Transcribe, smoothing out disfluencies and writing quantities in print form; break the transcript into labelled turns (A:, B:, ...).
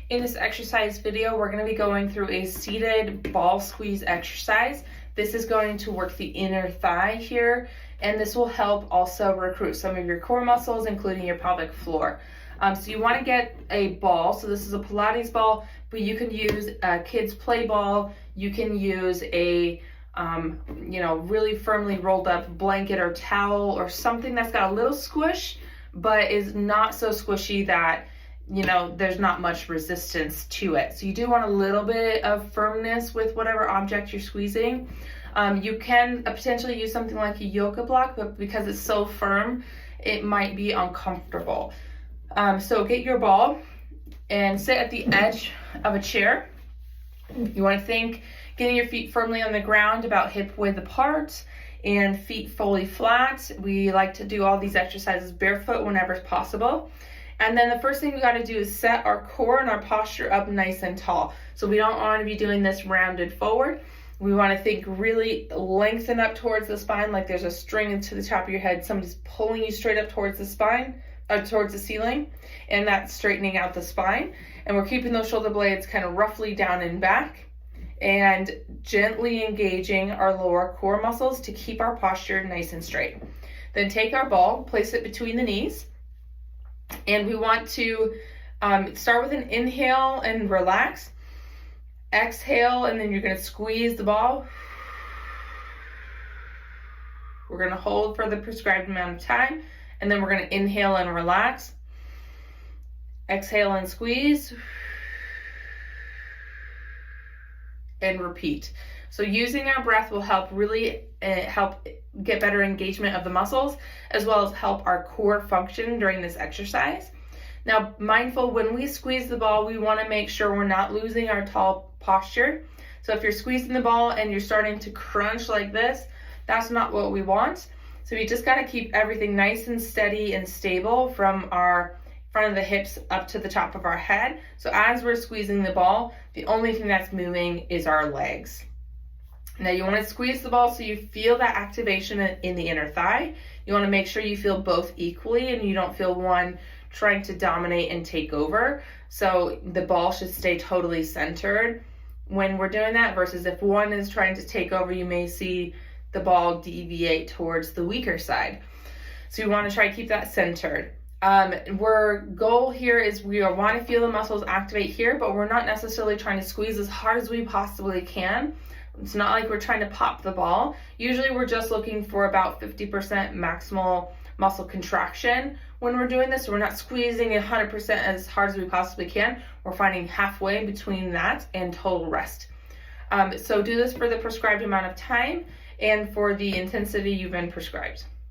A: In this exercise video, we're going to be going through a seated ball squeeze exercise. This is going to work the inner thigh here, and this will help also recruit some of your core muscles, including your pelvic floor. So you want to get a ball. So this is a Pilates ball, but you can use a kid's play ball. You can use a really firmly rolled up blanket or towel or something that's got a little squish, but is not so squishy that there's not much resistance to it. So you do want a little bit of firmness with whatever object you're squeezing. You can potentially use something like a yoga block, but because it's so firm, it might be uncomfortable. So get your ball and sit at the edge of a chair. You want to think getting your feet firmly on the ground, about hip width apart, and feet fully flat. We like to do all these exercises barefoot whenever possible. And then the first thing we got to do is set our core and our posture up nice and tall. So we don't want to be doing this rounded forward. We want to think really lengthen up towards the spine, like there's a string to the top of your head. Somebody's pulling you straight up towards the spine, towards the ceiling, and that's straightening out the spine. And we're keeping those shoulder blades kind of roughly down and back, and gently engaging our lower core muscles to keep our posture nice and straight. Then take our ball, place it between the knees. And we want to start with an inhale and relax. Exhale, and then you're going to squeeze the ball. We're going to hold for the prescribed amount of time, and then we're going to inhale and relax. Exhale and squeeze. And repeat. So using our breath will help help get better engagement of the muscles, as well as help our core function during this exercise. Now, mindful, when we squeeze the ball, we want to make sure we're not losing our tall posture. So if you're squeezing the ball and you're starting to crunch like this, that's not what we want. So we just got to keep everything nice and steady and stable from our front of the hips up to the top of our head. So as we're squeezing the ball, the only thing that's moving is our legs. Now you want to squeeze the ball so you feel that activation in the inner thigh. You want to make sure you feel both equally and you don't feel one trying to dominate and take over. So the ball should stay totally centered when we're doing that, versus if one is trying to take over, you may see the ball deviate towards the weaker side. So you want to try to keep that centered. Our goal here is we want to feel the muscles activate here, but we're not necessarily trying to squeeze as hard as we possibly can. It's not like we're trying to pop the ball. Usually we're just looking for about 50% maximal muscle contraction when we're doing this. So we're not squeezing 100% as hard as we possibly can. We're finding halfway between that and total rest. So do this for the prescribed amount of time and for the intensity you've been prescribed.